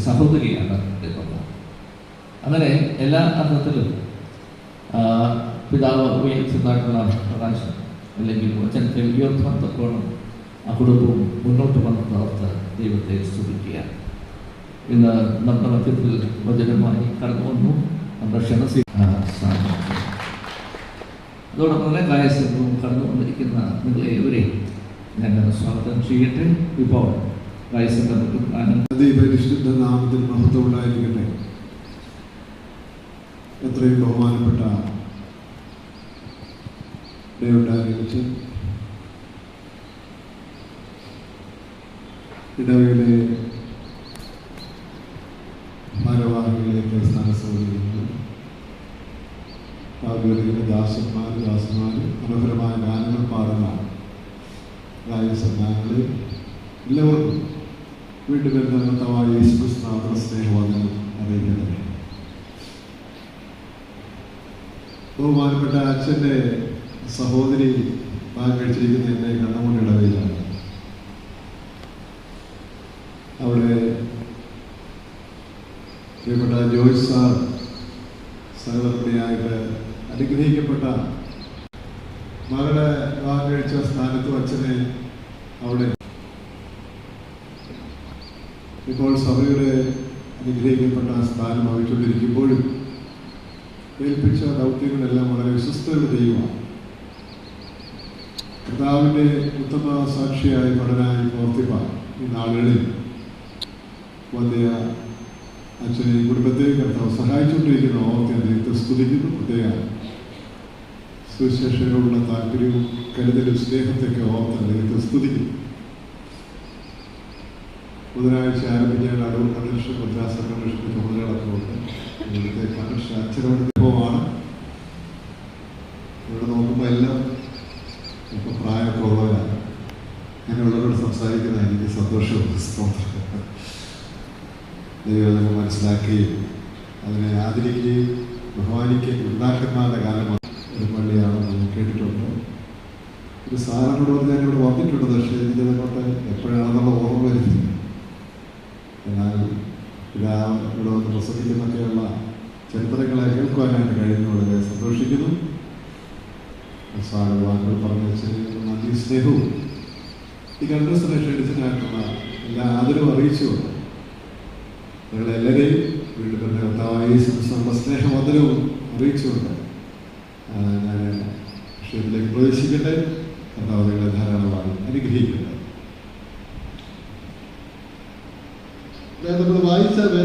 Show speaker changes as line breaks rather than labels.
സഹോദരിയാണ് അദ്ദേഹം. അങ്ങനെ എല്ലാ അർത്ഥത്തിലും പിതാവ് ഉയർത്തുന്ന പ്രകാശം അല്ലെങ്കിൽ വചനത്തെ ഉയർത്തുവാൻ ആ കുടുംബവും മുന്നോട്ട് വന്നതോർത്ത് ദൈവത്തെ സ്തുതിക്കുക. ഇന്ന് നമ്മുടെ മധ്യത്തിൽ വചനമായി കടന്നു വന്നു നമ്മുടെ അതോടൊപ്പം തന്നെ കായസംഘവും കടന്നു വന്നിരിക്കുന്ന നിങ്ങളെ ഏവരെയും ഞാൻ സ്വാഗതം ചെയ്യട്ടെ. ഇപ്പോൾ
പരിശുദ്ധ നാമത്തിൽ മഹത്വം ഉണ്ടായിരിക്കട്ടെ. എത്രയും ബഹുമാനപ്പെട്ട ദേവണ്ടാരിച്ച് ഇടവയിലെ ഭാരവാഹികളിലേക്ക് സ്ഥാനസൗകര്യങ്ങൾ താപൂരിലെ ദാസന്മാർ മനോഹരമായ ഗാനങ്ങൾ പാടുന്ന ഗായക സംഘാംഗങ്ങളെ എല്ലാവർക്കും വീണ്ടും വരുന്ന കർത്താവായ യേശുക്രിസ്തുവിന്റെ സ്നേഹവന്ദനം അറിയിക്കുന്നത്. ബഹുമാനപ്പെട്ട അച്ഛൻ്റെ സഹോദരി താൻ കഴിച്ചിരിക്കുന്ന എൻ്റെ കണ്ണമുണ്ട് ഇടവയിലാണ്. അവിടെ പ്രിയപ്പെട്ട ജോയ്സ് സാർ സഹധർമ്മിയായിട്ട് അനുഗ്രഹിക്കപ്പെട്ട മകളുടെ വിവാഹം കഴിച്ച സ്ഥാനത്തും അച്ഛനെ അവിടെ ഇപ്പോൾ സഭയുടെ അനുഗ്രഹിക്കപ്പെട്ട സ്ഥാനം വഹിച്ചുകൊണ്ടിരിക്കുമ്പോഴും ഏൽപ്പിച്ച ദൗത്യങ്ങളെല്ലാം വളരെ വിശ്വസ്തയോടെ ചെയ്യുവാൻ കർത്താവിൻ്റെ ഉത്തമ സാക്ഷിയായി പഠനമായി പ്രവർത്തിപ്പാൻ ഈ നാളുകളിൽ വലിയ അച്ഛനെ കുടുംബത്തെ കർത്താവ് സഹായിച്ചുകൊണ്ടിരിക്കുന്ന ഓർത്തെ അദ്ദേഹത്തെ സ്തുതിക്കുന്നു. പ്രത്യേക സുവിശേഷകരോടുള്ള താല്പര്യവും കരുതലും സ്നേഹത്തൊക്കെ ഓർത്ത് അദ്ദേഹത്തെ സ്തുതിക്കുന്നു. ബുധനാഴ്ച ആരംഭിക്കാൻ അടൂർ കൺവെൻഷൻ മദ്രാസ് കൺവെൻഷൻ്റെ ചുമതലകളൊക്കെ ഉണ്ട്. ഇവിടുത്തെ കൺവെൻഷൻ അച്ഛനോടനുഭവമാണ്. ഇവിടെ നോക്കുമ്പോൾ എല്ലാം ഇപ്പം പ്രായമൊക്കെ ഉള്ളവരാണ്. അങ്ങനെയുള്ളവരോട് സംസാരിക്കുന്ന എനിക്ക് സന്തോഷവും ദൈവം മനസ്സിലാക്കുകയും അതിനെ ആദരിക്കുകയും ബഹുമാനിക്കുകയും ഉണ്ടാക്കുന്നവരുടെ കാലമാണ് ഒരു പള്ളിയാണെന്ന് ഞാൻ കേട്ടിട്ടുണ്ട്. ഒരു സാറിനോട് പറഞ്ഞാൽ ഇവിടെ വന്നിട്ടുണ്ട്. പക്ഷേ ഇതിനെക്കൊണ്ട് എപ്പോഴാണെന്നുള്ള ഓർമ്മ വരുന്നത്. എന്നാൽ ഇവിടെ വന്ന് പ്രസംഗിക്കുന്നൊക്കെയുള്ള ചരിത്രങ്ങളെ കേൾക്കുവാനായിട്ട് കഴിയുന്നു. വളരെ സന്തോഷിക്കുന്നു. സാറ് വാക്കുകൾ പറഞ്ഞു വെച്ചതിന് നന്ദി സ്നേഹവും ഈ കൺവെൻഷനെ ക്ഷണിച്ചതിനായിട്ടുള്ള എല്ലാ ആദരവും അറിയിച്ചുകൊണ്ട് ഞങ്ങളെല്ലാവരെയും വീണ്ടും തന്നെ കർത്താവായ യേശുക്രിസ്തുവിന്റെ സ്നേഹവന്ദനവും അറിയിച്ചുകൊണ്ട് ഞാൻ വിഷയത്തിലേക്ക് പ്രവേശിക്കട്ടെ. കർത്താവ് നിങ്ങളെ ധാരാളമായി അനുഗ്രഹിക്കട്ടെ. നമ്മൾ വായിച്ച